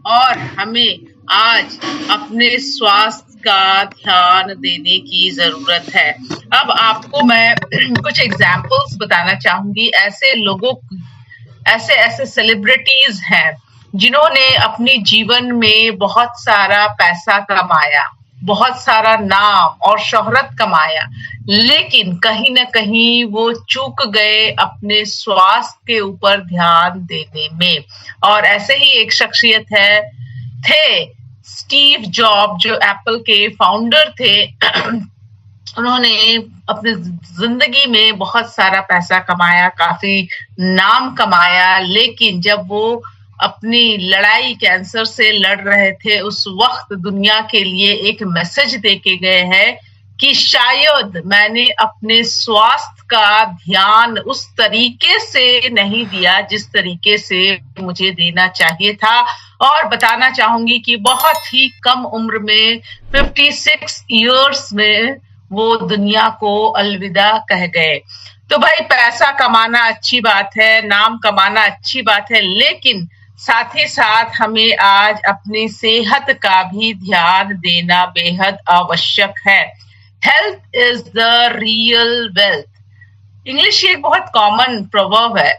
और हमें आज अपने स्वास्थ्य का ध्यान देने की जरूरत है। अब आपको मैं कुछ एग्जाम्पल्स बताना चाहूंगी। ऐसे ऐसे सेलिब्रिटीज हैं जिन्होंने अपने जीवन में बहुत सारा पैसा कमाया, बहुत सारा नाम और शोहरत कमाया, लेकिन कहीं ना कहीं वो चूक गए अपने स्वास्थ्य के ऊपर ध्यान देने में। और ऐसे ही एक शख्सियत थे स्टीव जॉब, जो एप्पल के फाउंडर थे। उन्होंने अपनी जिंदगी में बहुत सारा पैसा कमाया, काफी नाम कमाया, लेकिन जब वो अपनी लड़ाई कैंसर से लड़ रहे थे, उस वक्त दुनिया के लिए एक मैसेज देके गए हैं कि शायद मैंने अपने स्वास्थ्य का ध्यान उस तरीके से नहीं दिया जिस तरीके से मुझे देना चाहिए था। और बताना चाहूंगी कि बहुत ही कम उम्र में 56 इयर्स में वो दुनिया को अलविदा कह गए। तो भाई, पैसा कमाना अच्छी बात है, नाम कमाना अच्छी बात है, लेकिन साथ ही साथ हमें आज अपनी सेहत का भी ध्यान देना बेहद आवश्यक है। Health is the real wealth. English एक बहुत कॉमन प्रोवर्ब है।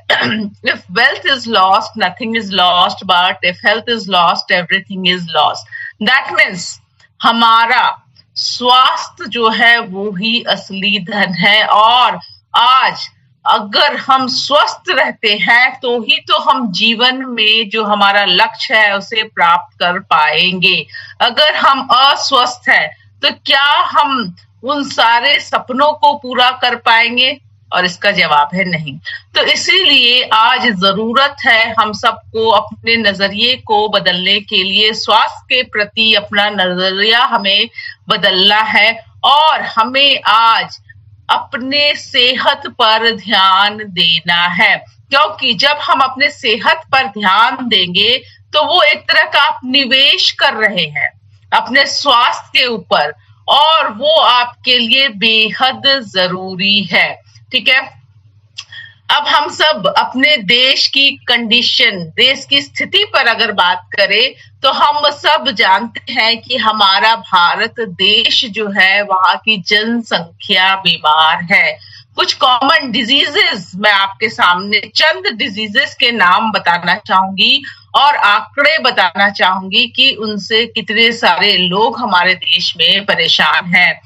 If wealth is lost, nothing is lost, but if health is lost, everything is lost. That means हमारा स्वास्थ्य जो है वो ही असली धन है, और आज अगर हम स्वस्थ रहते हैं तो ही तो हम जीवन में जो हमारा लक्ष्य है उसे प्राप्त कर पाएंगे। अगर हम अस्वस्थ हैं तो क्या हम उन सारे सपनों को पूरा कर पाएंगे? और इसका जवाब है नहीं। तो इसीलिए आज जरूरत है हम सबको अपने नजरिए को बदलने के लिए। स्वास्थ्य के प्रति अपना नजरिया हमें बदलना है, और हमें आज अपने सेहत पर ध्यान देना है, क्योंकि जब हम अपने सेहत पर ध्यान देंगे तो वो एक तरह का आप निवेश कर रहे हैं अपने स्वास्थ्य के ऊपर, और वो आपके लिए बेहद जरूरी है। ठीक है। अब हम सब अपने देश की कंडीशन, देश की स्थिति पर अगर बात करें तो हम सब जानते हैं कि हमारा भारत देश जो है वहां की जनसंख्या बीमार है। कुछ कॉमन डिजीजेस मैं आपके सामने चंद डिजीजेस के नाम बताना चाहूंगी और आंकड़े बताना चाहूंगी कि उनसे कितने सारे लोग हमारे देश में परेशान हैं।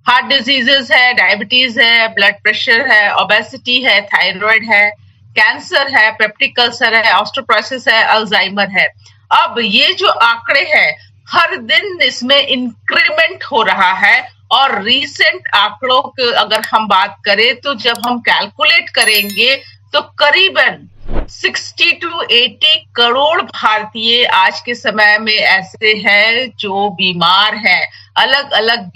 हार्ट डिजीजेस है, डायबिटीज है, ब्लड प्रेशर है, ओबेसिटी है, थायराइड है, कैंसर है, पेप्टिक अल्सर है, ऑस्टियोपोरोसिस है, अल्जाइमर है। अब ये जो आंकड़े हैं हर दिन इसमें इंक्रीमेंट हो रहा है, और रीसेंट आंकड़ों की अगर हम बात करें तो जब हम कैलकुलेट करेंगे तो करीबन 60 to 80 करोड़ भारतीय आज के समय में ऐसे हैं जो बीमार हैं। अलग अलग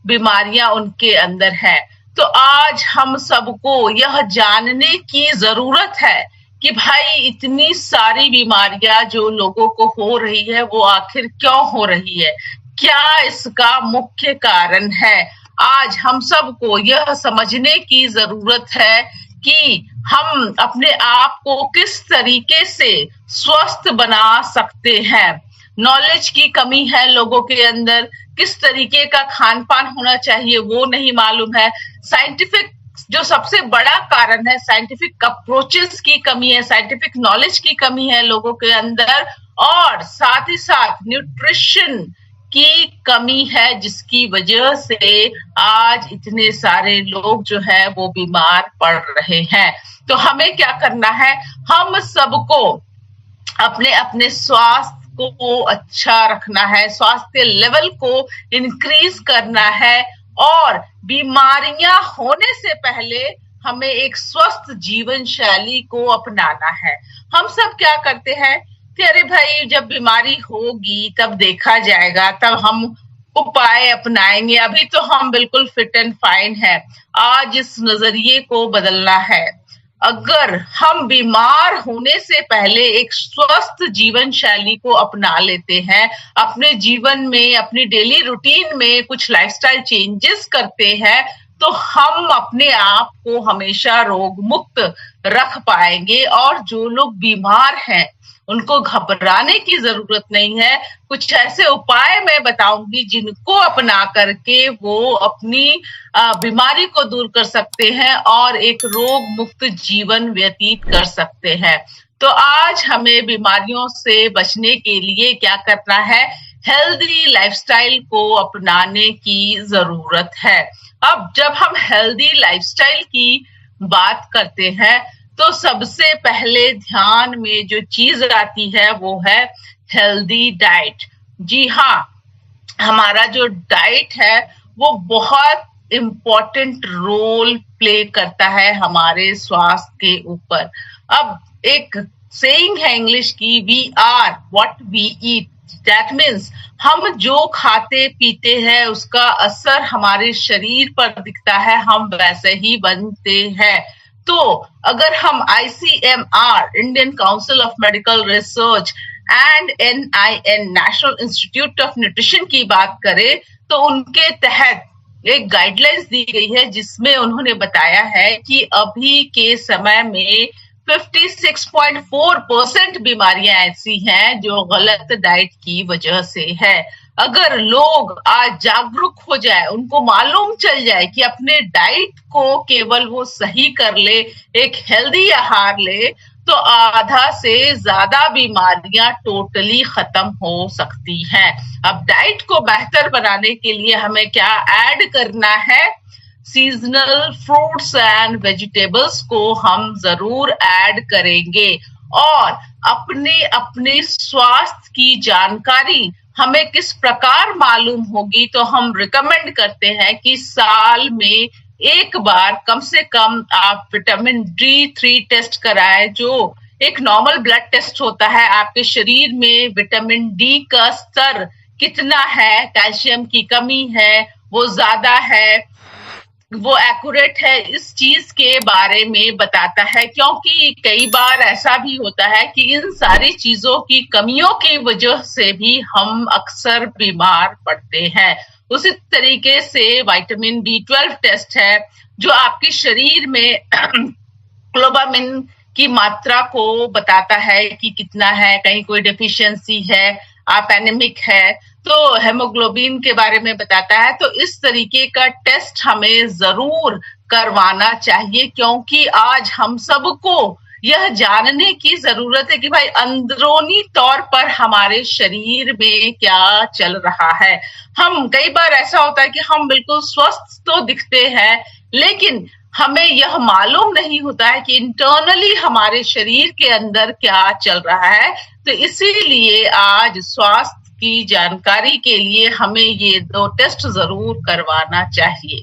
बीमारियां उनके अंदर है। तो आज हम सबको यह जानने की जरूरत है कि भाई इतनी सारी बीमारियां जो लोगों को हो रही है वो आखिर क्यों हो रही है, क्या इसका मुख्य कारण है। आज हम सबको यह समझने की जरूरत है कि हम अपने आप को किस तरीके से स्वस्थ बना सकते हैं। नॉलेज की कमी है लोगों के अंदर, किस तरीके का खान पान होना चाहिए वो नहीं मालूम है। साइंटिफिक जो सबसे बड़ा कारण है, साइंटिफिक अप्रोचेस की कमी है, साइंटिफिक नॉलेज की कमी है लोगों के अंदर, और साथ ही साथ न्यूट्रिशन की कमी है, जिसकी वजह से आज इतने सारे लोग जो है वो बीमार पड़ रहे हैं। तो हमें क्या करना है, हम सबको अपने अपने स्वास्थ्य को अच्छा रखना है, स्वास्थ्य लेवल को इंक्रीज करना है, और बीमारियां होने से पहले हमें एक स्वस्थ जीवन शैली को अपनाना है। हम सब क्या करते हैं कि अरे भाई जब बीमारी होगी तब देखा जाएगा, तब हम उपाय अपनाएंगे, अभी तो हम बिल्कुल फिट एंड फाइन है। आज इस नजरिए को बदलना है। अगर हम बीमार होने से पहले एक स्वस्थ जीवन शैली को अपना लेते हैं, अपने जीवन में, अपनी डेली रूटीन में कुछ लाइफस्टाइल चेंजेस करते हैं, तो हम अपने आप को हमेशा रोग मुक्त रख पाएंगे। और जो लोग बीमार हैं उनको घबराने की जरूरत नहीं है। कुछ ऐसे उपाय मैं बताऊंगी जिनको अपना करके वो अपनी बीमारी को दूर कर सकते हैं और एक रोग मुक्त जीवन व्यतीत कर सकते हैं। तो आज हमें बीमारियों से बचने के लिए क्या करना है? हेल्दी लाइफस्टाइल को अपनाने की जरूरत है। अब जब हम हेल्दी लाइफस्टाइल की बात करते हैं तो सबसे पहले ध्यान में जो चीज आती है वो है हेल्दी डाइट। जी हाँ, हमारा जो डाइट है वो बहुत इम्पोर्टेंट रोल प्ले करता है हमारे स्वास्थ्य के ऊपर। अब एक सेइंग है इंग्लिश की, we are what we eat. That means हम जो खाते पीते हैं उसका असर हमारे शरीर पर दिखता है, हम वैसे ही बनते हैं। तो अगर हम ICMR, Indian council of medical research, and NIN, national institute of nutrition की बात करें तो उनके तहत एक गाइडलाइंस दी गई है जिसमें उन्होंने बताया है कि अभी के समय में 56.4% बीमारियां ऐसी हैं जो गलत डाइट की वजह से है। अगर लोग आज जागरूक हो जाए, उनको मालूम चल जाए कि अपने डाइट को केवल वो सही कर ले, एक हेल्दी आहार ले, तो आधा से ज्यादा बीमारियां टोटली खत्म हो सकती हैं। अब डाइट को बेहतर बनाने के लिए हमें क्या ऐड करना है? सीजनल फ्रूट्स एंड वेजिटेबल्स को हम जरूर ऐड करेंगे। और अपने अपने स्वास्थ्य की जानकारी हमें किस प्रकार मालूम होगी तो हम रिकमेंड करते हैं कि साल में एक बार कम से कम आप विटामिन D3 टेस्ट कराएं, जो एक नॉर्मल ब्लड टेस्ट होता है। आपके शरीर में विटामिन D का स्तर कितना है, कैल्शियम की कमी है, वो ज्यादा है, वो एक्यूरेट है, इस चीज के बारे में बताता है। क्योंकि कई बार ऐसा भी होता है कि इन सारी चीजों की कमियों की वजह से भी हम अक्सर बीमार पड़ते हैं। उसी तरीके से विटामिन B12 टेस्ट है जो आपके शरीर में ग्लोबामिन की मात्रा को बताता है कि कितना है, कहीं कोई डेफिशिएंसी है, आप एनीमिक है तो हेमोग्लोबिन के बारे में बताता है। तो इस तरीके का टेस्ट हमें जरूर करवाना चाहिए, क्योंकि आज हम सबको यह जानने की जरूरत है कि भाई अंदरूनी तौर पर हमारे शरीर में क्या चल रहा है। हम कई बार ऐसा होता है कि हम बिल्कुल स्वस्थ तो दिखते हैं, लेकिन हमें यह मालूम नहीं होता है कि इंटरनली हमारे शरीर के अंदर क्या चल रहा है। तो इसीलिए आज स्वास्थ्य की जानकारी के लिए हमें ये 2 टेस्ट जरूर करवाना चाहिए।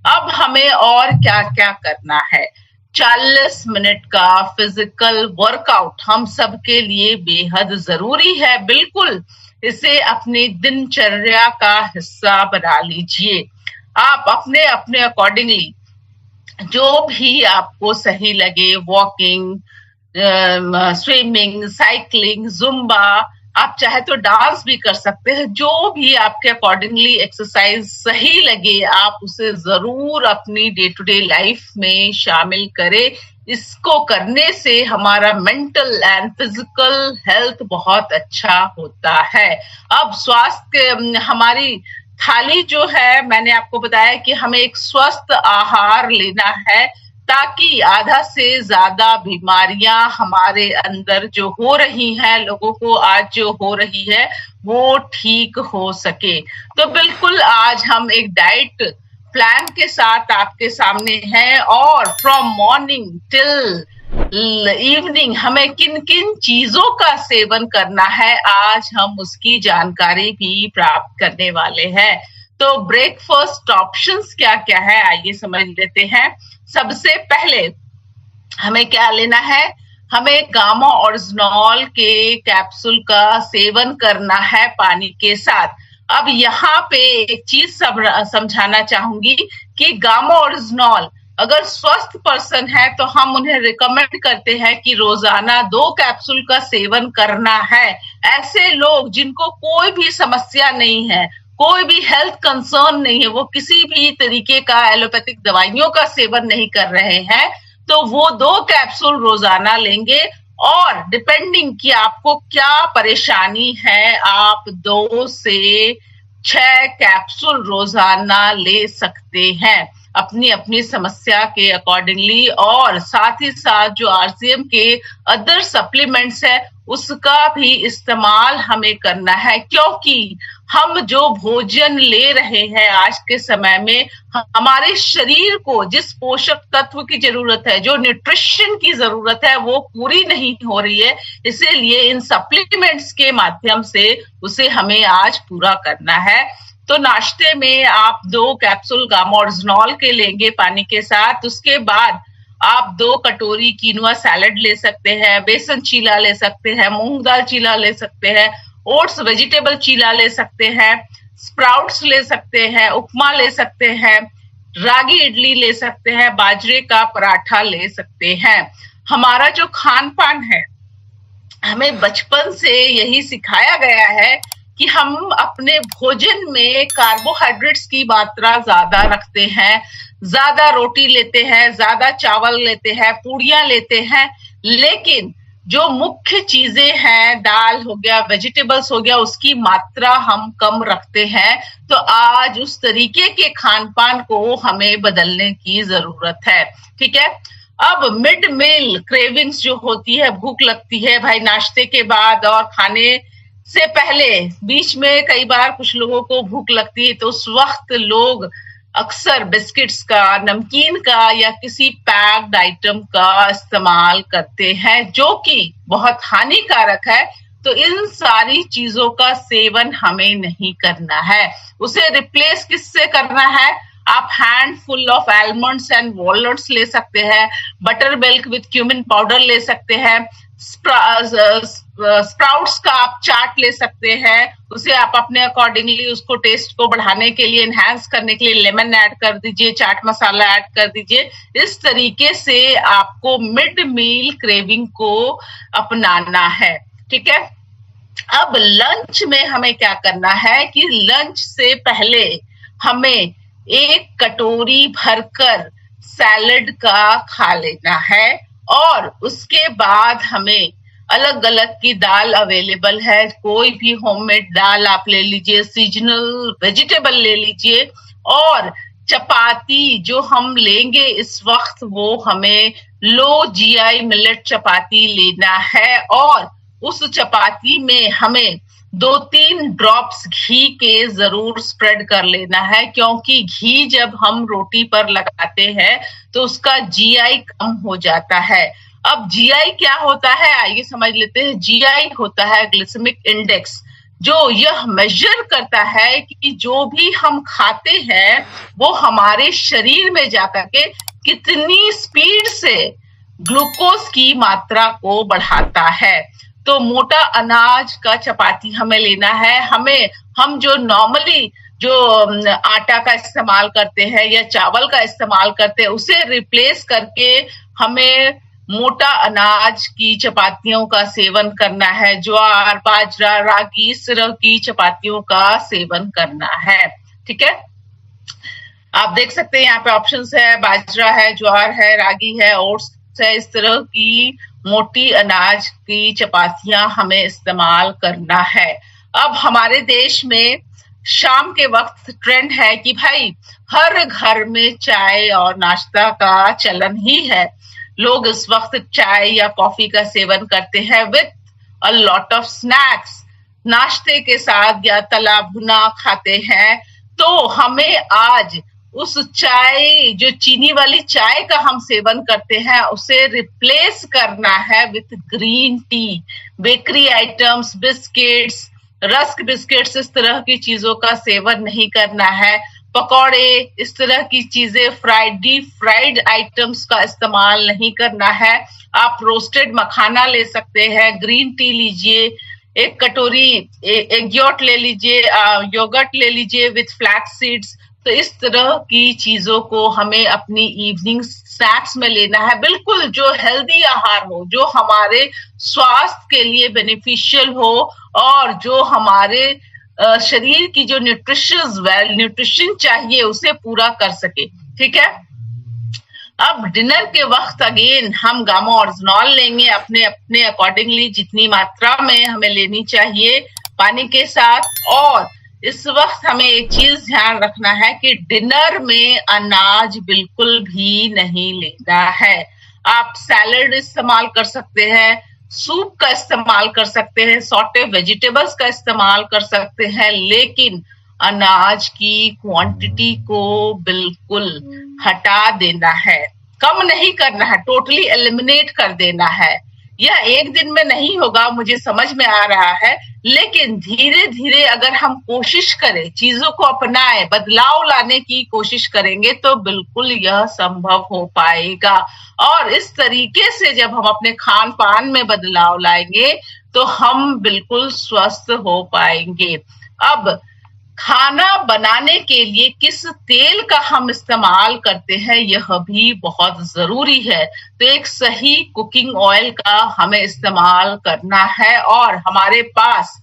अब हमें और क्या क्या करना है? 40 मिनट का फिजिकल वर्कआउट हम सबके लिए बेहद जरूरी है। बिल्कुल इसे अपनी दिनचर्या का हिस्सा बना लीजिए। आप अपने अपने अकॉर्डिंगली जो भी आपको सही लगे, वॉकिंग, स्विमिंग, साइकिलिंग, जुम्बा, आप चाहे तो डांस भी कर सकते हैं। जो भी आपके अकॉर्डिंगली एक्सरसाइज सही लगे आप उसे जरूर अपनी डे टू डे लाइफ में शामिल करें। इसको करने से हमारा मेंटल एंड फिजिकल हेल्थ बहुत अच्छा होता है। अब स्वास्थ्य हमारी थाली जो है, मैंने आपको बताया कि हमें एक स्वस्थ आहार लेना है ताकि आधा से ज्यादा बीमारियां हमारे अंदर जो हो रही हैं, लोगों को आज जो हो रही है, वो ठीक हो सके। तो बिल्कुल आज हम एक डाइट प्लान के साथ आपके सामने हैं और फ्रॉम मॉर्निंग टिल इवनिंग हमें किन किन चीजों का सेवन करना है, आज हम उसकी जानकारी भी प्राप्त करने वाले हैं। तो ब्रेकफास्ट ऑप्शंस क्या क्या है, आइए समझ लेते हैं। सबसे पहले हमें क्या लेना है? हमें गामा ओरिजिनॉल के कैप्सूल का सेवन करना है पानी के साथ। अब यहाँ पे एक चीज समझाना चाहूंगी कि गामा ओरिजिनॉल अगर स्वस्थ पर्सन है तो हम उन्हें रिकमेंड करते हैं कि रोजाना 2 कैप्सूल का सेवन करना है। ऐसे लोग जिनको कोई भी समस्या नहीं है, कोई भी हेल्थ कंसर्न नहीं है, वो किसी भी तरीके का एलोपैथिक दवाइयों का सेवन नहीं कर रहे हैं, तो वो 2 कैप्सूल रोजाना लेंगे। और डिपेंडिंग कि आपको क्या परेशानी है, आप 2 से 6 कैप्सूल रोजाना ले सकते हैं अपनी अपनी समस्या के अकॉर्डिंगली। और साथ ही साथ जो आरसीएम के अदर सप्लीमेंट्स है उसका भी इस्तेमाल हमें करना है, क्योंकि हम जो भोजन ले रहे हैं आज के समय में, हमारे शरीर को जिस पोषक तत्व की जरूरत है, जो न्यूट्रिशन की जरूरत है, वो पूरी नहीं हो रही है। इसीलिए इन सप्लीमेंट्स के माध्यम से उसे हमें आज पूरा करना है। तो नाश्ते में आप 2 कैप्सूल गामाओरिजिनॉल के लेंगे पानी के साथ। उसके बाद आप 2 कटोरी कीनुआ सैलेड ले सकते हैं, बेसन चीला ले सकते हैं, मूंग दाल चीला ले सकते हैं, ओट्स वेजिटेबल चीला ले सकते हैं, स्प्राउट्स ले सकते हैं, उपमा ले सकते हैं, रागी इडली ले सकते हैं, बाजरे का पराठा ले सकते हैं। हमारा जो खान पान है, हमें बचपन से यही सिखाया गया है कि हम अपने भोजन में कार्बोहाइड्रेट्स की मात्रा ज्यादा रखते हैं, ज्यादा रोटी लेते हैं, ज्यादा चावल लेते हैं, पूड़ियां लेते हैं, लेकिन जो मुख्य चीजें हैं, दाल हो गया, वेजिटेबल्स हो गया, उसकी मात्रा हम कम रखते हैं। तो आज उस तरीके के खान पान को हमें बदलने की जरूरत है। ठीक है। अब मिड मील क्रेविंग्स जो होती है, भूख लगती है भाई नाश्ते के बाद और खाने से पहले, बीच में कई बार कुछ लोगों को भूख लगती है, तो उस वक्त लोग अक्सर बिस्किट्स का, नमकीन का या किसी पैक्ड आइटम का इस्तेमाल करते हैं, जो कि बहुत हानिकारक है। तो इन सारी चीजों का सेवन हमें नहीं करना है। उसे रिप्लेस किससे करना है? आप handful of almonds and walnuts ले सकते हैं, butter milk with cumin powder ले सकते हैं, स्प्राउट्स का आप चाट ले सकते हैं। उसे आप अपने अकॉर्डिंगली उसको टेस्ट को बढ़ाने के लिए, एनहांस करने के लिए लेमन ऐड कर दीजिए, चाट मसाला ऐड कर दीजिए। इस तरीके से आपको मिड मील क्रेविंग को अपनाना है। ठीक है। अब लंच में हमें क्या करना है कि लंच से पहले हमें 1 कटोरी भरकर सैलेड का खा लेना है। और उसके बाद हमें अलग अलग की दाल अवेलेबल है, कोई भी होममेड दाल आप ले लीजिए, सीजनल वेजिटेबल ले लीजिए। और चपाती जो हम लेंगे इस वक्त, वो हमें लो जीआई मिलेट चपाती लेना है। और उस चपाती में हमें 2-3 ड्रॉप्स घी के जरूर स्प्रेड कर लेना है, क्योंकि घी जब हम रोटी पर लगाते हैं तो उसका जीआई कम हो जाता है। अब जीआई क्या होता है, आइए समझ लेते हैं। जीआई होता है ग्लिसेमिक इंडेक्स, जो यह मेजर करता है कि जो भी हम खाते हैं वो हमारे शरीर में जाकर के कितनी स्पीड से ग्लूकोज की मात्रा को बढ़ाता है। तो मोटा अनाज का चपाती हमें लेना है। हम जो नॉर्मली जो आटा का इस्तेमाल करते हैं या चावल का इस्तेमाल करते हैं, उसे रिप्लेस करके हमें मोटा अनाज की चपातियों का सेवन करना है। ज्वार, बाजरा, रागी, इस तरह की चपातियों का सेवन करना है। ठीक है। आप देख सकते हैं यहाँ पे ऑप्शंस है, बाजरा है, ज्वार है, रागी है, ओट्स है। इस तरह की मोटी अनाज की चपातियां हमें इस्तेमाल करना है। अब हमारे देश में शाम के वक्त ट्रेंड है कि भाई हर घर में चाय और नाश्ता का चलन ही है। लोग इस वक्त चाय या कॉफी का सेवन करते हैं with a lot of snacks, नाश्ते के साथ या तला भुना खाते हैं। तो हमें आज उस चाय, जो चीनी वाली चाय का हम सेवन करते हैं, उसे रिप्लेस करना है with green tea. Bakery items, biscuits, rusk biscuits, इस तरह की चीजों का सेवन नहीं करना है। पकौड़े, इस तरह की चीजें, डीप फ्राइड आइटम्स का इस्तेमाल नहीं करना है। आप रोस्टेड मखाना ले सकते हैं, ग्रीन टी लीजिए, 1 कटोरी एग्योट ले लीजिए, योगर्ट ले लीजिए विथ फ्लैक्स सीड्स। तो इस तरह की चीजों को हमें अपनी इवनिंग स्नैक्स में लेना है, बिल्कुल जो हेल्दी आहार हो, जो हमारे स्वास्थ्य के लिए बेनिफिशियल हो और जो हमारे शरीर की जो न्यूट्रिशन चाहिए उसे पूरा कर सके। ठीक है, अब डिनर के वक्त अगेन हम गामा ऑरिजिनॉल लेंगे अपने अपने अकॉर्डिंगली, जितनी मात्रा में हमें लेनी चाहिए पानी के साथ। और इस वक्त हमें एक चीज ध्यान रखना है कि डिनर में अनाज बिल्कुल भी नहीं लेना है। आप सैलेड इस्तेमाल कर सकते हैं, सूप का इस्तेमाल कर सकते हैं, सॉटे वेजिटेबल्स का इस्तेमाल कर सकते हैं, लेकिन अनाज की क्वांटिटी को बिल्कुल हटा देना है, कम नहीं करना है, टोटली एलिमिनेट कर देना है। यह एक दिन में नहीं होगा, मुझे समझ में आ रहा है, लेकिन धीरे धीरे अगर हम कोशिश करें, चीजों को अपनाएं, बदलाव लाने की कोशिश करेंगे तो बिल्कुल यह संभव हो पाएगा। और इस तरीके से जब हम अपने खान पान में बदलाव लाएंगे तो हम बिल्कुल स्वस्थ हो पाएंगे। अब खाना बनाने के लिए किस तेल का हम इस्तेमाल करते हैं यह भी बहुत जरूरी है। तो एक सही कुकिंग ऑयल का हमें इस्तेमाल करना है, और हमारे पास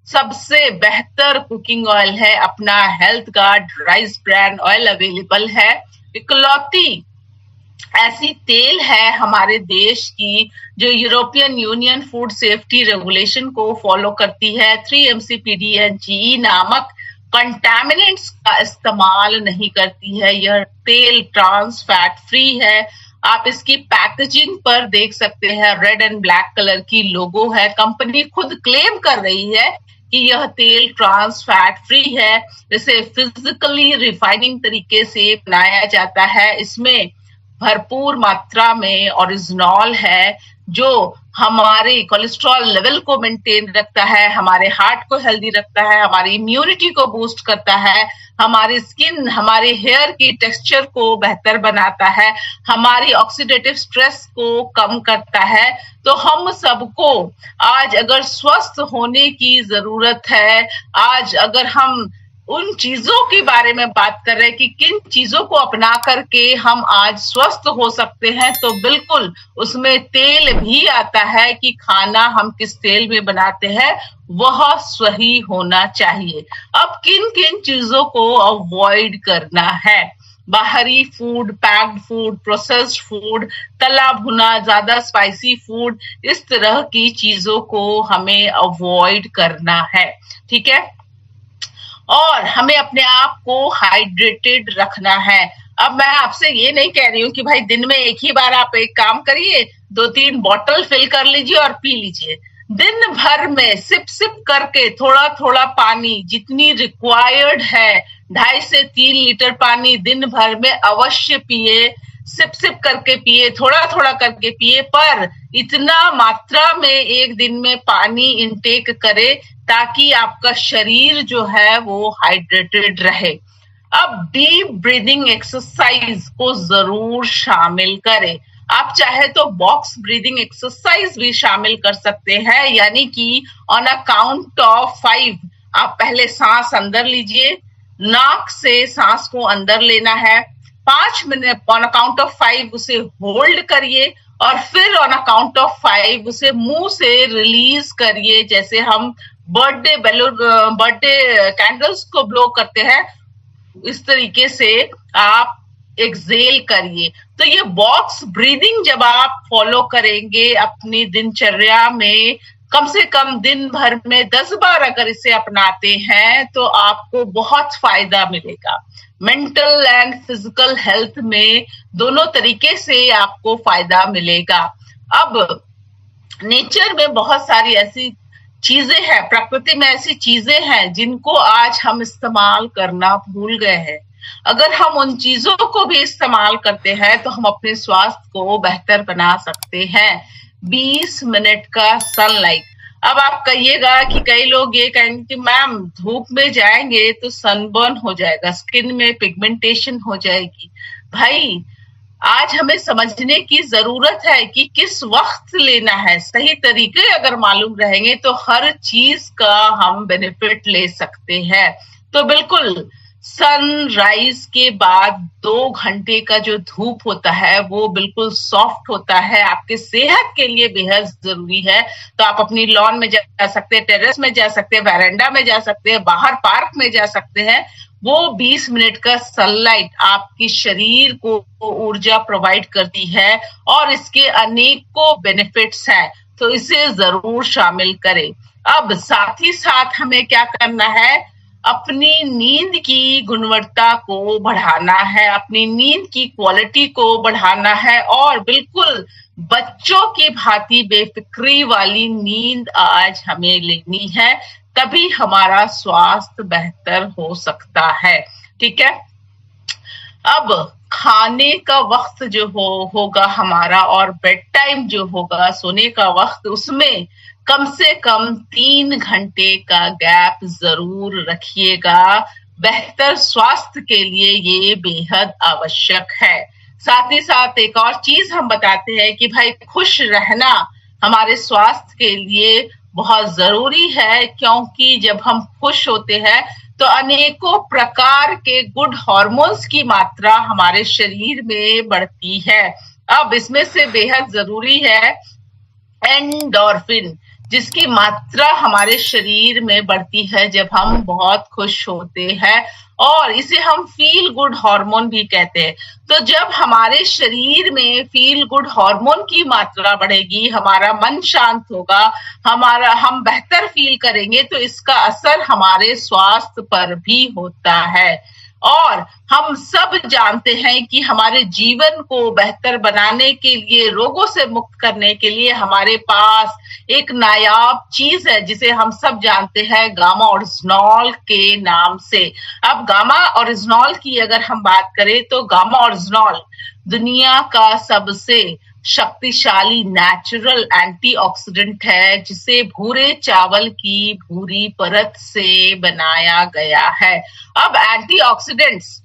सबसे बेहतर कुकिंग ऑयल है अपना health guard rice brand oil available है। इकलौती ऐसी तेल है हमारे देश की जो European union food safety regulation को फॉलो करती है। 3-MCPD एंड GE नामक कंटामिनेंट्स का इस्तेमाल नहीं करती है। यह तेल ट्रांस फैट फ्री है। आप इसकी पैकेजिंग पर देख सकते हैं, रेड एंड ब्लैक कलर की लोगो है। कंपनी खुद क्लेम कर रही है कि यह तेल ट्रांस फैट फ्री है। इसे फिजिकली रिफाइनिंग तरीके से बनाया जाता है। इसमें भरपूर मात्रा में ओरिजिनॉल है जो हमारे कोलेस्ट्रॉल लेवल को मेंटेन रखता है, हमारे हार्ट को हेल्दी रखता है, हमारी इम्यूनिटी को बूस्ट करता है, हमारी स्किन, हमारे हेयर की टेक्सचर को बेहतर बनाता है, हमारी ऑक्सीडेटिव स्ट्रेस को कम करता है। तो हम सबको आज अगर स्वस्थ होने की जरूरत है, आज अगर हम उन चीजों के बारे में बात कर रहे हैं कि किन चीजों को अपना करके हम आज स्वस्थ हो सकते हैं, तो बिल्कुल उसमें तेल भी आता है कि खाना हम किस तेल में बनाते हैं वह सही होना चाहिए। अब किन किन चीजों को अवॉइड करना है? बाहरी food, packed food, processed food, तला भुना, ज्यादा स्पाइसी फूड, इस तरह की चीजों को हमें अवॉइड करना है। ठीक है, और हमें अपने आप को हाइड्रेटेड रखना है। अब मैं आपसे ये नहीं कह रही हूँ कि भाई दिन में एक ही बार आप एक काम करिए, 2-3 बॉटल फिल कर लीजिए और पी लीजिए। दिन भर में सिप सिप करके थोड़ा थोड़ा पानी, जितनी रिक्वायर्ड है 2.5 से 3 लीटर पानी दिन भर में अवश्य पिए। सिप सिप करके पिए, थोड़ा थोड़ा करके पिए, पर इतना मात्रा में एक दिन में पानी इंटेक करे ताकि आपका शरीर जो है वो हाइड्रेटेड रहे। अब डीप ब्रीदिंग एक्सरसाइज को जरूर शामिल करें। आप चाहे तो बॉक्स ब्रीदिंग एक्सरसाइज भी शामिल कर सकते हैं, यानी कि ऑन अ काउंट ऑफ 5 आप पहले सांस अंदर लीजिए, नाक से सांस को अंदर लेना है, 5 minute on a count of 5 उसे होल्ड करिए, और फिर ऑन अ काउंट ऑफ 5 उसे मुंह से रिलीज करिए, जैसे हम बर्थडे कैंडल्स को ब्लो करते हैं, इस तरीके से आप एक्सेल करिए। तो ये बॉक्स ब्रीदिंग जब आप फॉलो करेंगे अपनी दिनचर्या में, कम से कम दिन भर में 10 बार अगर इसे अपनाते हैं तो आपको बहुत फायदा मिलेगा। मेंटल एंड फिजिकल हेल्थ में दोनों तरीके से आपको फायदा मिलेगा। अब नेचर में बहुत सारी ऐसी चीजें हैं, प्रकृति में ऐसी चीजें हैं जिनको आज हम इस्तेमाल करना भूल गए हैं। अगर हम उन चीजों को भी इस्तेमाल करते हैं तो हम अपने स्वास्थ्य को बेहतर बना सकते हैं। 20 मिनट का सनलाइट। अब आप कहिएगा कि कई लोग ये कहेंगे कि मैम धूप में जाएंगे तो सनबर्न हो जाएगा, स्किन में पिगमेंटेशन हो जाएगी। भाई आज हमें समझने की जरूरत है कि किस वक्त लेना है। सही तरीके अगर मालूम रहेंगे तो हर चीज का हम बेनिफिट ले सकते हैं। तो बिल्कुल सनराइज के बाद 2 घंटे का जो धूप होता है वो बिल्कुल सॉफ्ट होता है, आपके सेहत के लिए बेहद जरूरी है। तो आप अपनी लॉन में जा सकते हैं, टेरेस में जा सकते हैं, वैरेंडा में जा सकते हैं, बाहर पार्क में जा सकते हैं। वो 20 मिनट का सनलाइट आपके शरीर को ऊर्जा प्रोवाइड करती है और इसके अनेकों बेनिफिट्स हैं, तो इसे जरूर शामिल करें। अब साथ ही साथ हमें क्या करना है, अपनी नींद की गुणवत्ता को बढ़ाना है, अपनी नींद की क्वालिटी को बढ़ाना है और बिल्कुल बच्चों की भांति बेफिक्री वाली नींद आज हमें लेनी है, तभी हमारा स्वास्थ्य बेहतर हो सकता है। ठीक है। अब खाने का वक्त जो होगा हमारा और बेड टाइम जो होगा, सोने का वक्त, उसमें कम से कम 3 घंटे का गैप जरूर रखिएगा। बेहतर स्वास्थ्य के लिए ये बेहद आवश्यक है। साथ ही साथ एक और चीज हम बताते हैं कि भाई खुश रहना हमारे स्वास्थ्य के लिए बहुत जरूरी है, क्योंकि जब हम खुश होते हैं तो अनेकों प्रकार के गुड हार्मोन्स की मात्रा हमारे शरीर में बढ़ती है। अब इसमें से बेहद जरूरी है एंडोर्फिन, जिसकी मात्रा हमारे शरीर में बढ़ती है जब हम बहुत खुश होते हैं, और इसे हम फील गुड हार्मोन भी कहते हैं। तो जब हमारे शरीर में फील गुड हार्मोन की मात्रा बढ़ेगी, हमारा मन शांत होगा, हम बेहतर फील करेंगे, तो इसका असर हमारे स्वास्थ्य पर भी होता है। और हम सब जानते हैं कि हमारे जीवन को बेहतर बनाने के लिए, रोगों से मुक्त करने के लिए हमारे पास एक नायाब चीज है जिसे हम सब जानते हैं गामा ओरिजिनॉल के नाम से। अब गामा ओरिजिनॉल की अगर हम बात करें तो गामा ओरिजिनॉल दुनिया का सबसे शक्तिशाली नेचुरल एंटीऑक्सीडेंट है, जिसे भूरे चावल की भूरी परत से बनाया गया है। अब एंटीऑक्सीडेंट्स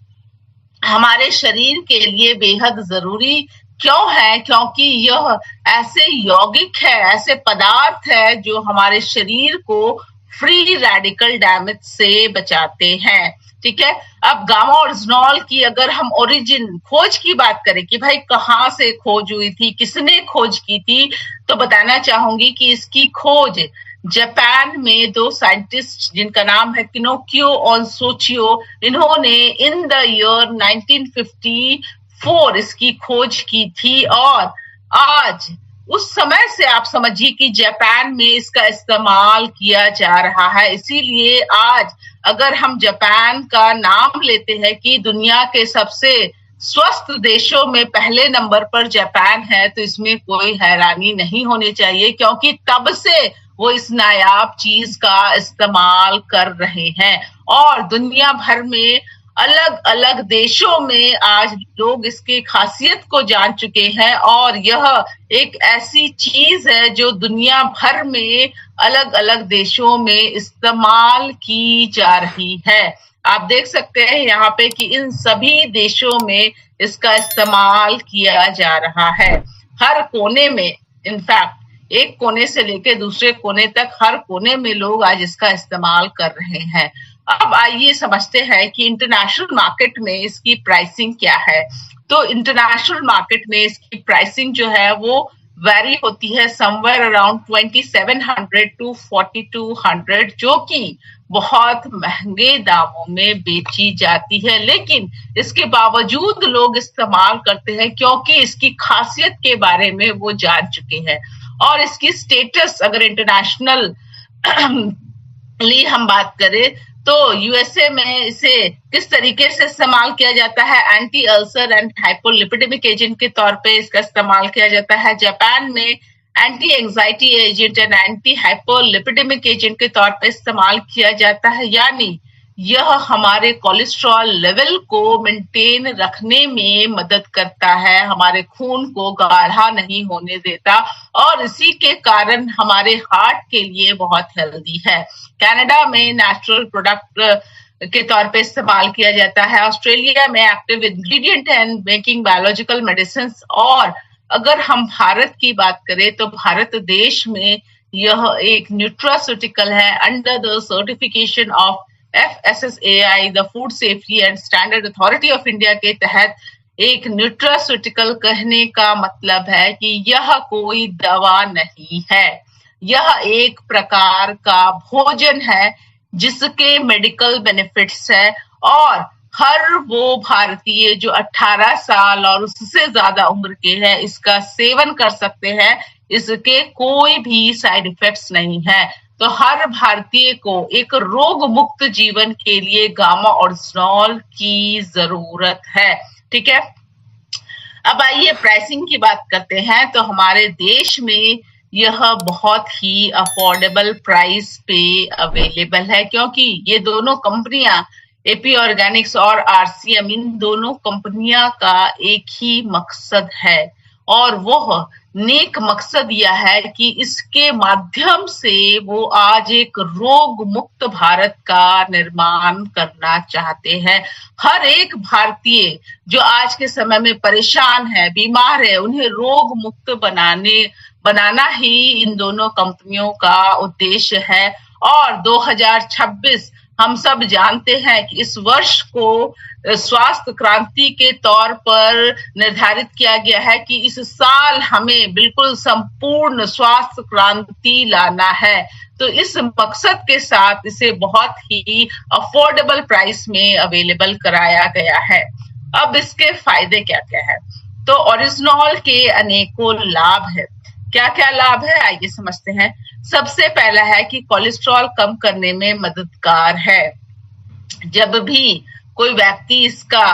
हमारे शरीर के लिए बेहद जरूरी क्यों है? क्योंकि यह ऐसे यौगिक है, ऐसे पदार्थ है जो हमारे शरीर को फ्री रेडिकल डैमेज से बचाते हैं। ठीक है। अब गामा ओरिजिनॉल की अगर हम ओरिजिन, खोज की बात करें कि भाई कहाँ से खोज हुई थी, किसने खोज की थी, तो बताना चाहूंगी कि इसकी खोज जापान में 2 साइंटिस्ट जिनका नाम है किनोकियो ओनसोचियो, इन्होंने इन द ईयर 1954 इसकी खोज की थी। और आज उस समय से आप समझिए कि जापान में इसका इस्तेमाल किया जा रहा है। इसीलिए आज अगर हम जापान का नाम लेते हैं कि दुनिया के सबसे स्वस्थ देशों में पहले नंबर पर जापान है, तो इसमें कोई हैरानी नहीं होनी चाहिए, क्योंकि तब से वो इस नायाब चीज का इस्तेमाल कर रहे हैं। और दुनिया भर में अलग अलग देशों में आज लोग इसकी खासियत को जान चुके हैं, और यह एक ऐसी चीज है जो दुनिया भर में अलग अलग देशों में इस्तेमाल की जा रही है। आप देख सकते हैं यहाँ पे कि इन सभी देशों में इसका इस्तेमाल किया जा रहा है। हर कोने में, इनफैक्ट एक कोने से लेकर दूसरे कोने तक, हर कोने में लोग आज इसका इस्तेमाल कर रहे हैं। अब आइए समझते हैं कि इंटरनेशनल मार्केट में इसकी प्राइसिंग क्या है। तो इंटरनेशनल मार्केट में इसकी प्राइसिंग जो है वो वेरी होती है समवेयर अराउंड 2700 टू 4200, जो कि बहुत महंगे दामों में बेची जाती है, लेकिन इसके बावजूद लोग इस्तेमाल करते हैं क्योंकि इसकी खासियत के बारे में वो जान चुके हैं। और इसकी स्टेटस अगर इंटरनेशनल हम बात करें तो यूएसए में इसे किस तरीके से इस्तेमाल किया जाता है, anti ulcer and hypolipidemic agent के तौर पे इसका इस्तेमाल किया जाता है। जापान में anti anxiety agent and anti hypolipidemic agent के तौर पे इस्तेमाल किया जाता है। यानी यह हमारे कोलेस्ट्रॉल लेवल को मेंटेन रखने में मदद करता है, हमारे खून को गाढ़ा नहीं होने देता, और इसी के कारण हमारे हार्ट के लिए बहुत हेल्दी है। कनाडा में नेचुरल प्रोडक्ट के तौर पे इस्तेमाल किया जाता है। ऑस्ट्रेलिया में active ingredient and making biological medicine. और अगर हम भारत की बात करें तो भारत देश में यह एक न्यूट्रास्यूटिकल है under the certification of FSSAI the food safety and standard authority of India के तहत एक न्यूट्रास्यूटिकल कहने का मतलब है कि यह कोई दवा नहीं है, यह एक प्रकार का भोजन है जिसके मेडिकल बेनिफिट्स है और हर वो भारतीय जो 18 साल और उससे ज्यादा उम्र के हैं इसका सेवन कर सकते हैं, इसके कोई भी साइड इफेक्ट्स नहीं है। तो हर भारतीय को एक रोग मुक्त जीवन के लिए गामा ओरिजिनॉल की जरूरत है। ठीक है, अब आइए प्राइसिंग की बात करते हैं। तो हमारे देश में यह बहुत ही अफोर्डेबल प्राइस पे अवेलेबल है, क्योंकि ये दोनों कंपनियां एपी ऑर्गेनिक्स और आरसीएम, इन दोनों कंपनियां का एक ही मकसद है और वो नेक मकसद यह है कि इसके माध्यम से वो आज एक रोग मुक्त भारत का निर्माण करना चाहते हैं। हर एक भारतीय जो आज के समय में परेशान है, बीमार है, उन्हें रोग मुक्त बनाना ही इन दोनों कंपनियों का उद्देश्य है। और 2026 हम सब जानते हैं कि इस वर्ष को स्वास्थ्य क्रांति के तौर पर निर्धारित किया गया है कि इस साल हमें बिल्कुल संपूर्ण स्वास्थ्य क्रांति लाना है। तो इस मकसद के साथ इसे बहुत ही अफोर्डेबल प्राइस में अवेलेबल कराया गया है। अब इसके फायदे क्या क्या है? तो ओरिजिनॉल के अनेकों लाभ है। क्या क्या लाभ है आइए समझते हैं। सबसे पहला है कि कोलेस्ट्रॉल कम करने में मददगार है। जब भी कोई व्यक्ति इसका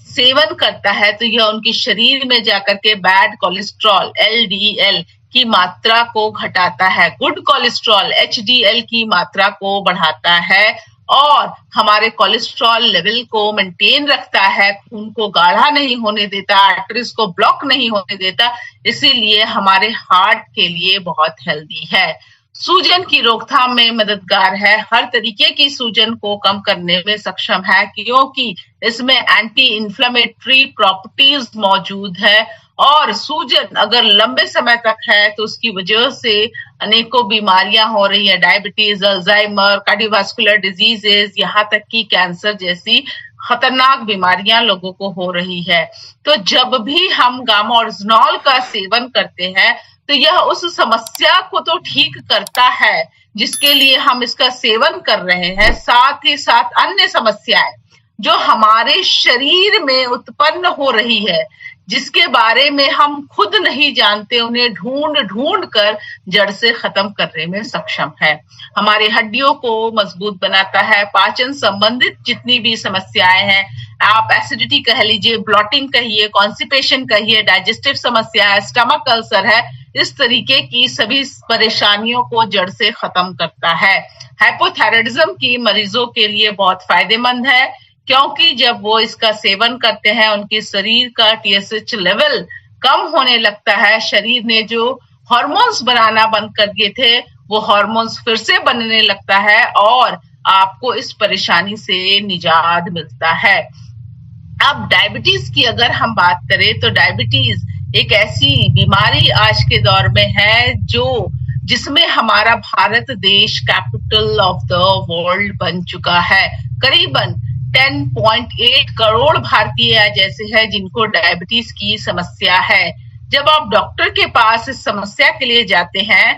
सेवन करता है तो यह उनके शरीर में जाकर के बैड कोलेस्ट्रॉल LDL की मात्रा को घटाता है, गुड कोलेस्ट्रॉल HDL की मात्रा को बढ़ाता है और हमारे कोलेस्ट्रॉल लेवल को मेंटेन रखता है, खून को गाढ़ा नहीं होने देता, आर्टरीज को ब्लॉक नहीं होने देता, इसीलिए हमारे हार्ट के लिए बहुत हेल्दी है। सूजन की रोकथाम में मददगार है, हर तरीके की सूजन को कम करने में सक्षम है क्योंकि इसमें एंटी इन्फ्लेमेटरी प्रॉपर्टीज मौजूद है और सूजन अगर लंबे समय तक है तो उसकी वजह से अनेकों बीमारियां हो रही है, डायबिटीज, अल्जाइमर, कार्डियोवास्कुलर डिजीजेस, यहाँ तक कि कैंसर जैसी खतरनाक बीमारियां लोगों को हो रही है। तो जब भी हम गामा ओरिजिनॉल का सेवन करते हैं तो यह उस समस्या को तो ठीक करता है जिसके लिए हम इसका सेवन कर रहे हैं, साथ ही साथ अन्य समस्याएं जो हमारे शरीर में उत्पन्न हो रही है, जिसके बारे में हम खुद नहीं जानते, उन्हें ढूंढ ढूंढ कर जड़ से खत्म करने में सक्षम है। हमारी हड्डियों को मजबूत बनाता है, पाचन संबंधित जितनी भी समस्याएं हैं, आप एसिडिटी कह लीजिए, ब्लॉटिंग कहिए, कॉन्स्टिपेशन कहिए, डाइजेस्टिव समस्या है, स्टमक अल्सर है, इस तरीके की सभी परेशानियों को जड़ से खत्म करता है। हाइपोथायराइडिज्म की मरीजों के लिए बहुत फायदेमंद है क्योंकि जब वो इसका सेवन करते हैं उनके शरीर का TSH लेवल कम होने लगता है, शरीर ने जो हार्मोन्स बनाना बंद कर दिए थे वो हार्मोन्स फिर से बनने लगता है और आपको इस परेशानी से निजात मिलता है। अब डायबिटीज की अगर हम बात करें तो डायबिटीज एक ऐसी बीमारी आज के दौर में है जिसमें हमारा भारत देश कैपिटल ऑफ द वर्ल्ड बन चुका है। करीबन 10.8 करोड़ भारतीय जैसे हैं जिनको डायबिटीज की समस्या है। जब आप डॉक्टर के पास इस समस्या के लिए जाते हैं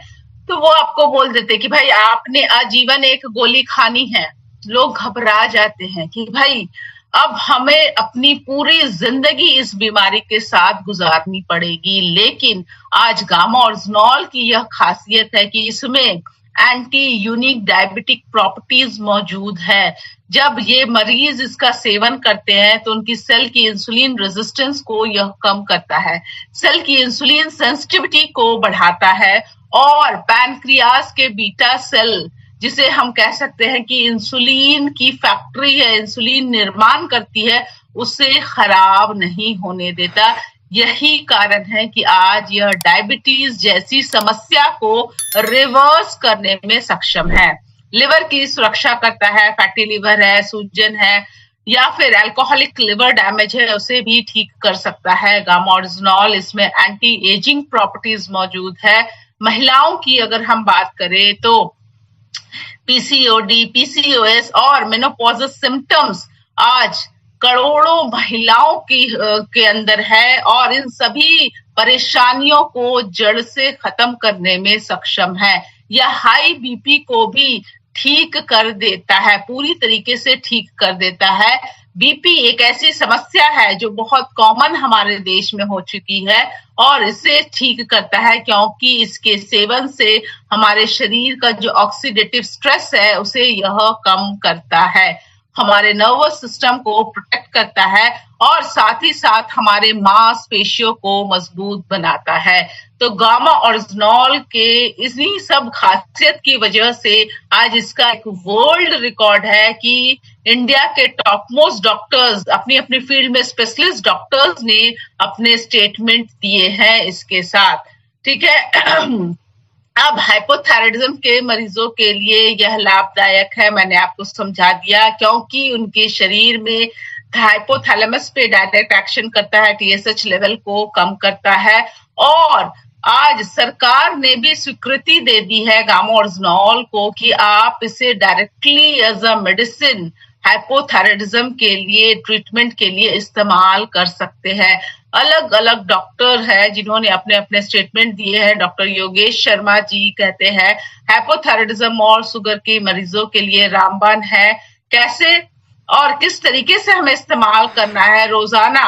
तो वो आपको बोल देते कि भाई आपने आजीवन एक गोली खानी है। लोग घबरा जाते हैं कि भाई अब हमें अपनी पूरी जिंदगी इस बीमारी के साथ गुजारनी पड़ेगी। लेकिन आज गामा ओरिजिनॉल की यह खासियत है कि इसमें एंटी यूनिक डायबिटिक प्रॉपर्टीज मौजूद है। जब ये मरीज इसका सेवन करते हैं तो उनकी सेल की इंसुलिन रेजिस्टेंस को यह कम करता है, सेल की इंसुलिन सेंसिटिविटी को बढ़ाता है और पैनक्रियास के बीटा सेल, जिसे हम कह सकते हैं कि इंसुलिन की फैक्ट्री है, इंसुलिन निर्माण करती है, उसे खराब नहीं होने देता। यही कारण है कि आज यह डायबिटीज जैसी समस्या को रिवर्स करने में सक्षम है। लिवर की सुरक्षा करता है, फैटी लिवर है, सूजन है या फिर अल्कोहलिक लिवर डैमेज है उसे भी ठीक कर सकता है गामा ओरिजिनॉल। इसमें एंटी एजिंग प्रॉपर्टीज मौजूद है। महिलाओं की अगर हम बात करें तो पीसीओडी, पीसीओएस और मेनोपॉजल सिम्टम्स आज करोड़ों महिलाओं के अंदर है और इन सभी परेशानियों को जड़ से खत्म करने में सक्षम है। यह हाई बीपी को भी ठीक कर देता है, पूरी तरीके से ठीक कर देता है। बीपी एक ऐसी समस्या है जो बहुत कॉमन हमारे देश में हो चुकी है और इसे ठीक करता है, क्योंकि इसके सेवन से हमारे शरीर का जो ऑक्सीडेटिव स्ट्रेस है उसे यह कम करता है, हमारे नर्वस सिस्टम को प्रोटेक्ट करता है और साथ ही साथ हमारे मांसपेशियों को मजबूत बनाता है। तो गामा ओरिजिनॉल के इन्हीं सब खासियत की वजह से आज इसका एक वर्ल्ड रिकॉर्ड है कि इंडिया के टॉप मोस्ट डॉक्टर्स, अपनी अपनी फील्ड में स्पेशलिस्ट डॉक्टर्स ने अपने स्टेटमेंट दिए हैं इसके साथ। ठीक है। अब हाइपोथायराइडिज्म के मरीजों के लिए यह लाभदायक है, मैंने आपको समझा दिया, क्योंकि उनके शरीर में हाइपोथैलेमस पे डायरेक्ट एक्शन करता है, टीएसएच लेवल को कम करता है और आज सरकार ने भी स्वीकृति दे दी है गामा ओरिजिनॉल को कि आप इसे directly as a medicine hypothyroidism के लिए ट्रीटमेंट के लिए इस्तेमाल कर सकते हैं। अलग अलग डॉक्टर है जिन्होंने अपने अपने स्टेटमेंट दिए हैं। डॉक्टर योगेश शर्मा जी कहते हैं हाइपोथायराइडिज्म और शुगर के मरीजों के लिए रामबाण है। कैसे और किस तरीके से हमें इस्तेमाल करना है? रोजाना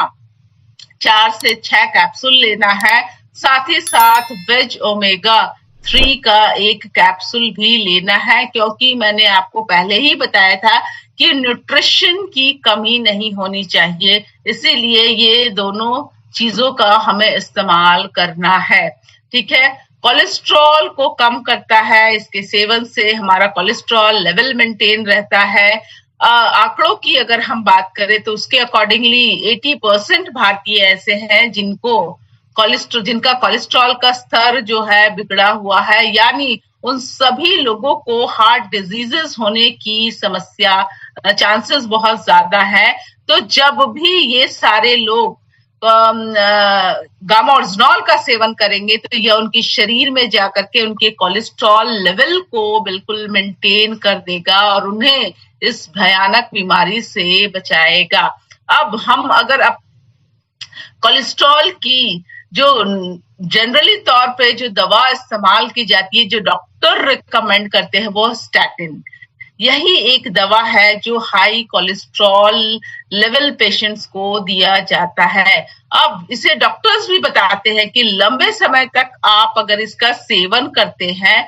4 से 6 कैप्सूल लेना है, साथ ही साथ वेज ओमेगा 3 का एक कैप्सूल भी लेना है, क्योंकि मैंने आपको पहले ही बताया था कि न्यूट्रिशन की कमी नहीं होनी चाहिए, इसीलिए ये दोनों चीजों का हमें इस्तेमाल करना है। ठीक है। कोलेस्ट्रॉल को कम करता है, इसके सेवन से हमारा कोलेस्ट्रॉल लेवल मेंटेन रहता है। आंकड़ों की अगर हम बात करें तो उसके अकॉर्डिंगली 80% भारतीय ऐसे हैं जिनका कोलेस्ट्रॉल का स्तर जो है बिगड़ा हुआ है, यानी उन सभी लोगों को हार्ट डिजीजेस होने की समस्या चांसेस बहुत ज्यादा है। तो जब भी ये सारे लोग गामा ओरिजिनॉल का सेवन करेंगे तो यह उनके शरीर में जाकर के उनके कोलेस्ट्रॉल लेवल को बिल्कुल मेंटेन कर देगा और उन्हें इस भयानक बीमारी से बचाएगा। अब हम अगर कोलेस्ट्रॉल की जो जनरली तौर पे जो दवा इस्तेमाल की जाती है, जो डॉक्टर रिकमेंड करते हैं, वो स्टैटिन। यही एक दवा है जो हाई कोलेस्ट्रॉल लेवल पेशेंट्स को दिया जाता है। अब इसे डॉक्टर्स भी बताते हैं कि लंबे समय तक आप अगर इसका सेवन करते हैं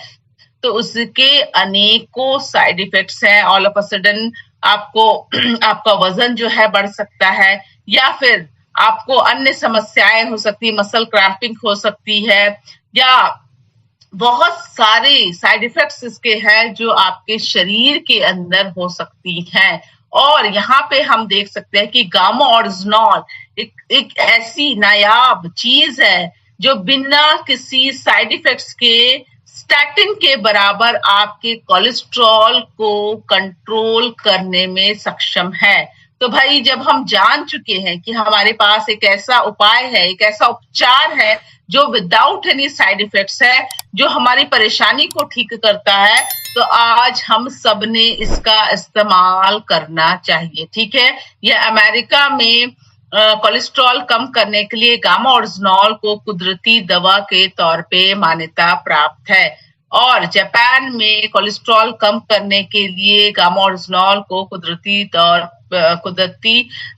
तो उसके अनेकों साइड इफेक्ट्स हैं। ऑल ऑफ अ सडन आपको आपका वजन जो है बढ़ सकता है, या फिर आपको अन्य समस्याएं हो सकती है, मसल क्रैम्पिंग हो सकती है, या बहुत सारे साइड इफेक्ट्स इसके हैं जो आपके शरीर के अंदर हो सकती हैं। और यहाँ पे हम देख सकते हैं कि गामा ओरिजिनॉल एक ऐसी नायाब चीज है जो बिना किसी साइड इफेक्ट्स के स्टैटिन के बराबर आपके कोलेस्ट्रॉल को कंट्रोल करने में सक्षम है। तो भाई जब हम जान चुके हैं कि हमारे पास एक ऐसा उपाय है, एक ऐसा उपचार है जो विदाउट एनी साइड इफेक्ट्स है, जो हमारी परेशानी को ठीक करता है, तो आज हम सब ने इसका इस्तेमाल करना चाहिए। ठीक है। यह अमेरिका में कोलेस्ट्रॉल कम करने के लिए गामा ओरिजिनॉल को कुदरती दवा के तौर पे मान्यता प्राप्त है और जापान में कोलेस्ट्रॉल कम करने के लिए गामा ओरिजिनॉल को कुदरती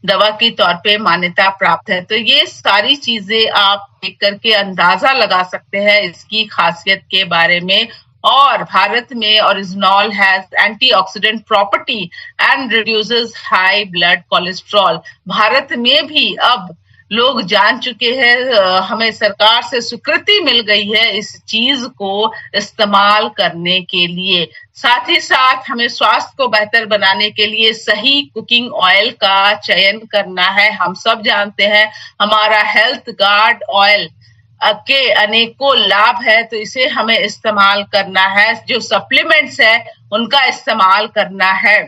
दवा के तौर पे मान्यता प्राप्त है। तो ये सारी चीजें आप देख करके अंदाजा लगा सकते हैं इसकी खासियत के बारे में। और भारत में original has antioxidant property and reduces high blood cholesterol. Bharat में भी अब लोग जान चुके हैं, हमें सरकार से स्वीकृति मिल गई है इस चीज को इस्तेमाल करने के लिए। साथ ही साथ हमें स्वास्थ्य को बेहतर बनाने के लिए सही कुकिंग ऑयल का चयन करना है। हम सब जानते हैं हमारा हेल्थ गार्ड ऑयल के अनेकों लाभ है, तो इसे हमें इस्तेमाल करना है। जो सप्लीमेंट्स है उनका इस्तेमाल करना है।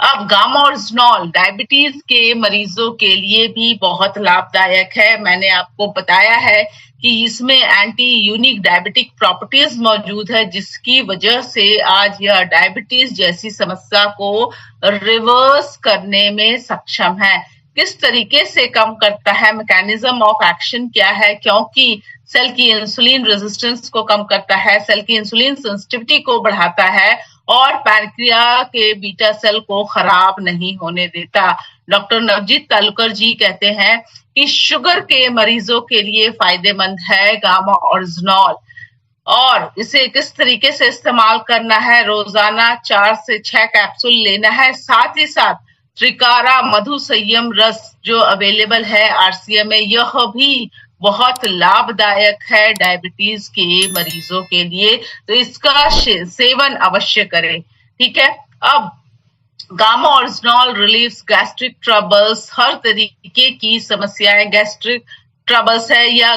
अब गामा ओरिजिनॉल डायबिटीज के मरीजों के लिए भी बहुत लाभदायक है। मैंने आपको बताया है कि इसमें एंटी यूनिक डायबिटिक प्रॉपर्टीज मौजूद है, जिसकी वजह से आज यह डायबिटीज जैसी समस्या को रिवर्स करने में सक्षम है। किस तरीके से कम करता है, मैकेनिज्म ऑफ एक्शन क्या है? क्योंकि सेल की इंसुलिन रेजिस्टेंस को कम करता है, सेल की इंसुलिन सेंसिटिविटी को बढ़ाता है और पैनक्रिया के बीटा सेल को खराब नहीं होने देता। डॉक्टर नवजीत तालुकर जी कहते हैं कि शुगर के मरीजों के लिए फायदेमंद है गामा ओरिजिनॉल, और इसे किस तरीके से इस्तेमाल करना है, रोजाना 4 से 6 कैप्सूल लेना है। साथ ही साथ त्रिकारा मधु संयम रस जो अवेलेबल है आरसीएम में, यह भी बहुत लाभदायक है डायबिटीज के मरीजों के लिए, तो इसका सेवन अवश्य करें। ठीक है, अब gamma oryzanol relieves gastric troubles, हर तरीके की समस्याएं गैस्ट्रिक ट्रबल्स है या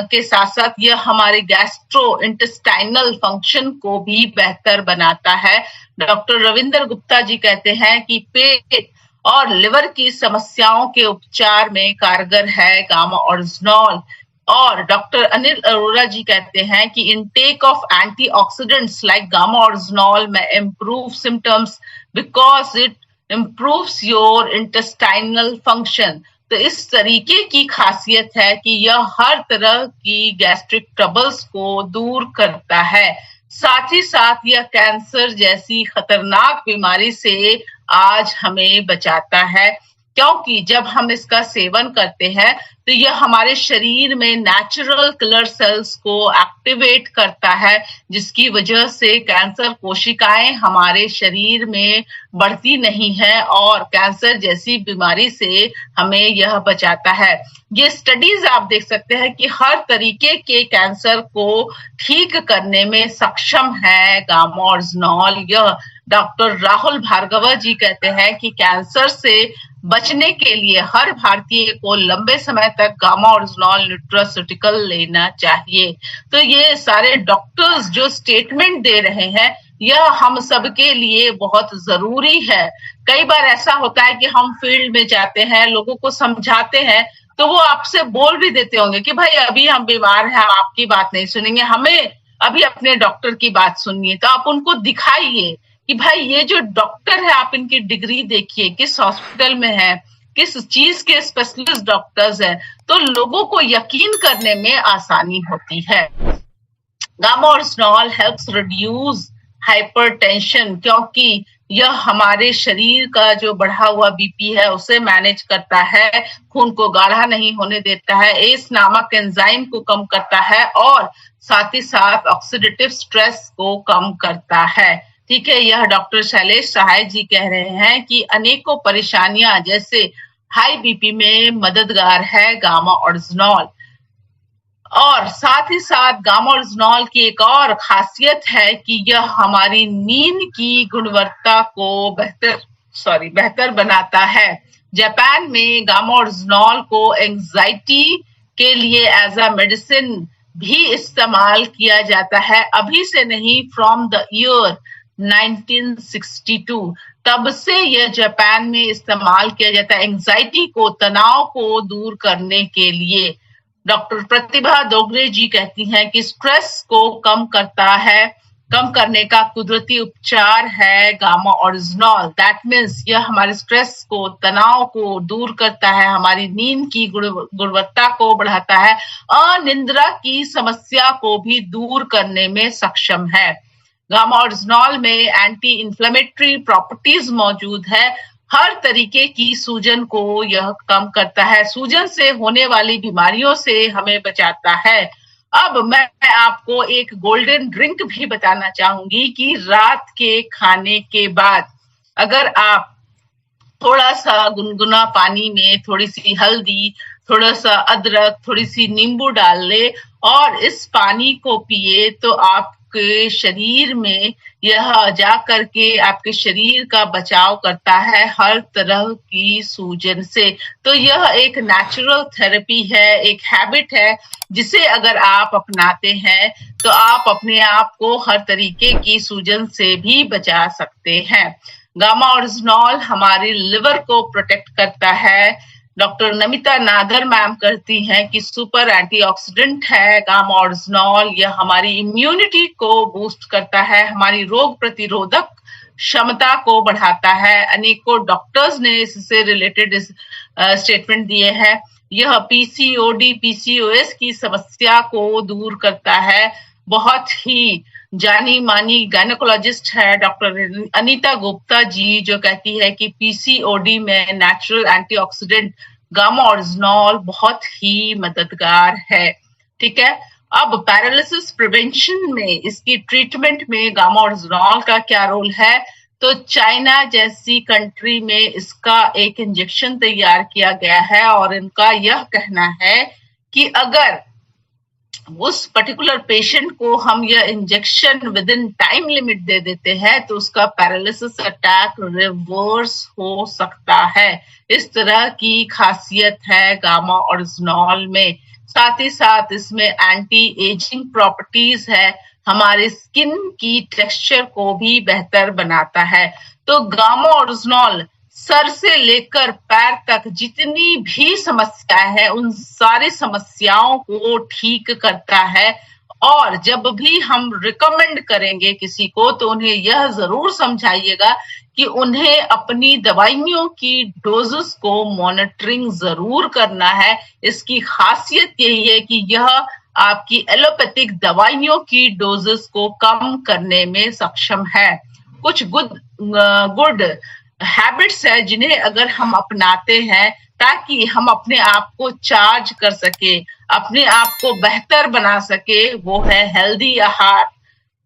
के साथ साथ यह हमारे गैस्ट्रो इंटेस्टाइनल फंक्शन को भी बेहतर बनाता है। डॉक्टर रविंद्र गुप्ता जी कहते हैं कि पेट और लिवर की समस्याओं के उपचार में कारगर है गामा ओरिजिनॉल। और डॉक्टर अनिल अरोड़ा जी कहते हैं कि intake of antioxidants like gamma oryzanol may improve symptoms because it improves your intestinal function. तो इस तरीके की खासियत है कि यह हर तरह की गैस्ट्रिक ट्रबल्स को दूर करता है। साथ ही साथ यह कैंसर जैसी खतरनाक बीमारी से आज हमें बचाता है, क्योंकि जब हम इसका सेवन करते हैं तो यह हमारे शरीर में नेचुरल किलर सेल्स को एक्टिवेट करता है, जिसकी वजह से कैंसर कोशिकाएं हमारे शरीर में बढ़ती नहीं है और कैंसर जैसी बीमारी से हमें यह बचाता है। ये स्टडीज आप देख सकते हैं कि हर तरीके के कैंसर को ठीक करने में सक्षम है गामा ओरिजिनॉल। यह डॉक्टर राहुल भार्गव जी कहते हैं कि कैंसर से बचने के लिए हर भारतीय को लंबे समय तक गामा ओरिजिनॉल न्यूट्रास्यूटिकल लेना चाहिए। तो ये सारे डॉक्टर्स जो स्टेटमेंट दे रहे हैं, यह हम सबके लिए बहुत जरूरी है। कई बार ऐसा होता है कि हम फील्ड में जाते हैं, लोगों को समझाते हैं, तो वो आपसे बोल भी देते होंगे कि भाई अभी हम बीमार हैं, हम आपकी बात नहीं सुनेंगे, हमें अभी अपने डॉक्टर की बात सुननी है। तो आप उनको दिखाइए कि भाई ये जो डॉक्टर है, आप इनकी डिग्री देखिए, किस हॉस्पिटल में है, किस चीज के स्पेशलिस्ट डॉक्टर्स हैं, तो लोगों को यकीन करने में आसानी होती है। Gamma original helps reduce hypertension, क्योंकि यह हमारे शरीर का जो बढ़ा हुआ बीपी है उसे मैनेज करता है, खून को गाढ़ा नहीं होने देता है, एस नामक एंजाइम को कम करता है और साथ ही साथ ऑक्सीडेटिव स्ट्रेस को कम करता है। ठीक है, यह डॉक्टर शैलेश सहाय जी कह रहे हैं कि अनेकों परेशानियां जैसे हाई बीपी में मददगार है गामा ओरिजिनॉल। और साथ ही साथ गामा ओरिजिनॉल की एक और खासियत है कि यह हमारी नींद की गुणवत्ता को बेहतर बनाता है। जापान में गामा ओरिजिनॉल को एंजाइटी के लिए एज अ मेडिसिन भी इस्तेमाल किया जाता है। अभी से नहीं, फ्रॉम द ईयर 1962 तब से यह जापान में इस्तेमाल किया जाता है एंजाइटी को, तनाव को दूर करने के लिए। डॉक्टर प्रतिभा दोगरे जी कहती हैं कि स्ट्रेस को कम करने का कुदरती उपचार है गामा ओरिजिनॉल। दैट मीन्स यह हमारे स्ट्रेस को, तनाव को दूर करता है, हमारी नींद की गुणवत्ता को बढ़ाता है, अनिद्रा की समस्या को भी दूर करने में सक्षम है। गामा ओरिजिनॉल में एंटी इंफ्लेमेटरी प्रॉपर्टीज मौजूद है, हर तरीके की सूजन को यह कम करता है, सूजन से होने वाली बीमारियों से हमें बचाता है। अब मैं आपको एक गोल्डन ड्रिंक भी बताना चाहूंगी कि रात के खाने के बाद अगर आप थोड़ा सा गुनगुना पानी में थोड़ी सी हल्दी, थोड़ा सा अदरक, थोड़ी सी नींबू डाल ले और इस पानी को पिए तो आपके शरीर में यह जा करके आपके शरीर का बचाव करता है हर तरह की सूजन से। तो यह एक नेचुरल थेरेपी है, एक हैबिट है जिसे अगर आप अपनाते हैं तो आप अपने आप को हर तरीके की सूजन से भी बचा सकते हैं। गामा ओरिजिनॉल हमारे लिवर को प्रोटेक्ट करता है, डॉक्टर नमिता नागर मैम करती हैं कि सुपर एंटीऑक्सीडेंट है गामा-ओरिजिनॉल। यह हमारी इम्यूनिटी को बूस्ट करता है, हमारी रोग प्रतिरोधक क्षमता को बढ़ाता है। अनेकों डॉक्टर्स ने इससे रिलेटेड स्टेटमेंट दिए हैं। यह पीसीओडी पीसीओएस की समस्या को दूर करता है। बहुत ही जानी मानी गायनेकोलॉजिस्ट है डॉक्टर अनीता गुप्ता जी, जो कहती है कि पीसीओडी में नेचुरल एंटीऑक्सीडेंट गामा ओरिजिनॉल बहुत ही मददगार है। ठीक है, अब पैरालिसिस प्रिवेंशन में, इसकी ट्रीटमेंट में गामा ओरिजिनॉल का क्या रोल है? तो चाइना जैसी कंट्री में इसका एक इंजेक्शन तैयार किया गया है और इनका यह कहना है कि अगर उस पर्टिकुलर पेशेंट को हम यह injection within time limit दे देते हैं तो उसका पैरालिसिस अटैक रिवर्स हो सकता है। इस तरह की खासियत है गामा ओरिजिनॉल में। साथ ही साथ इसमें एंटी एजिंग प्रॉपर्टीज है, हमारे स्किन की टेक्सचर को भी बेहतर बनाता है। तो गामा ओरिजिनॉल सर से लेकर पैर तक जितनी भी समस्या है उन सारी समस्याओं को ठीक करता है। और जब भी हम रिकमेंड करेंगे किसी को तो उन्हें यह जरूर समझाइएगा कि उन्हें अपनी दवाइयों की डोजेस को मॉनिटरिंग जरूर करना है। इसकी खासियत यही है कि यह आपकी एलोपैथिक दवाइयों की डोजेस को कम करने में सक्षम है। कुछ गुड हैबिट्स है जिन्हें अगर हम अपनाते हैं ताकि हम अपने आप को चार्ज कर सके, अपने आप को बेहतर बना सके, वो है हेल्दी आहार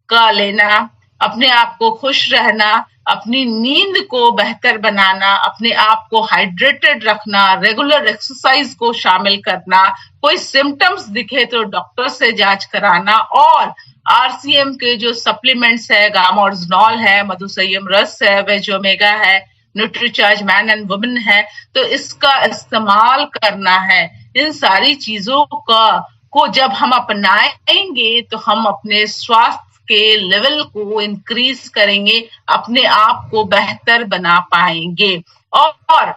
का लेना, अपने आप को खुश रहना, अपनी नींद को बेहतर बनाना, अपने आप को हाइड्रेटेड रखना, रेगुलर एक्सरसाइज को शामिल करना, कोई सिम्टम्स दिखे तो डॉक्टर से जांच कराना, और आरसीएम के जो सप्लीमेंट्स है, गामा ओरिजिनॉल है, मधुसंयम रस है, वेज ओमेगा है, न्यूट्रीचार्ज मैन एंड वुमेन है, तो इसका इस्तेमाल करना है। इन सारी चीजों को जब हम अपनाएंगे तो हम अपने स्वास्थ्य के लेवल को इंक्रीज करेंगे, अपने आप को बेहतर बना पाएंगे। और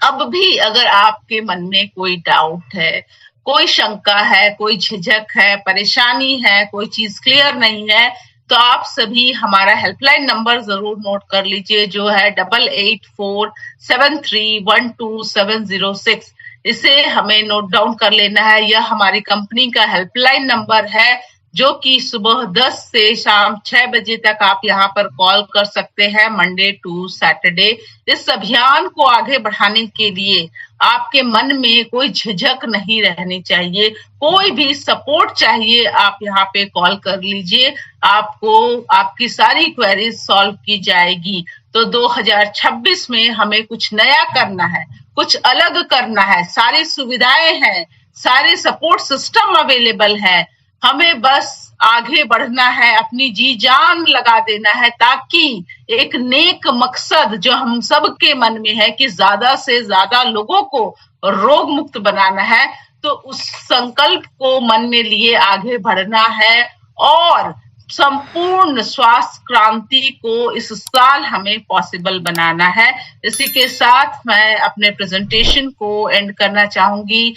अब भी अगर आपके मन में कोई डाउट है, कोई शंका है, कोई झिझक है, परेशानी है, कोई चीज क्लियर नहीं है, तो आप सभी हमारा हेल्पलाइन नंबर जरूर नोट कर लीजिए, जो है 8847312706। इसे हमें नोट डाउन कर लेना है। यह हमारी कंपनी का हेल्पलाइन नंबर है, जो कि सुबह 10 से शाम 6 बजे तक आप यहाँ पर कॉल कर सकते हैं, मंडे टू सैटरडे। इस अभियान को आगे बढ़ाने के लिए आपके मन में कोई झिझक नहीं रहनी चाहिए। कोई भी सपोर्ट चाहिए, आप यहाँ पे कॉल कर लीजिए, आपको आपकी सारी क्वेरीज सॉल्व की जाएगी। तो 2026 में हमें कुछ नया करना है, कुछ अलग करना है, सारी सुविधाएं हैं, सारे सपोर्ट सिस्टम अवेलेबल है, हमें बस आगे बढ़ना है, अपनी जी जान लगा देना है, ताकि एक नेक मकसद जो हम सबके मन में है कि ज्यादा से ज्यादा लोगों को रोग मुक्त बनाना है, तो उस संकल्प को मन में लिए आगे बढ़ना है और संपूर्ण स्वास्थ्य क्रांति को इस साल हमें पॉसिबल बनाना है। इसी के साथ मैं अपने प्रेजेंटेशन को एंड करना चाहूंगी।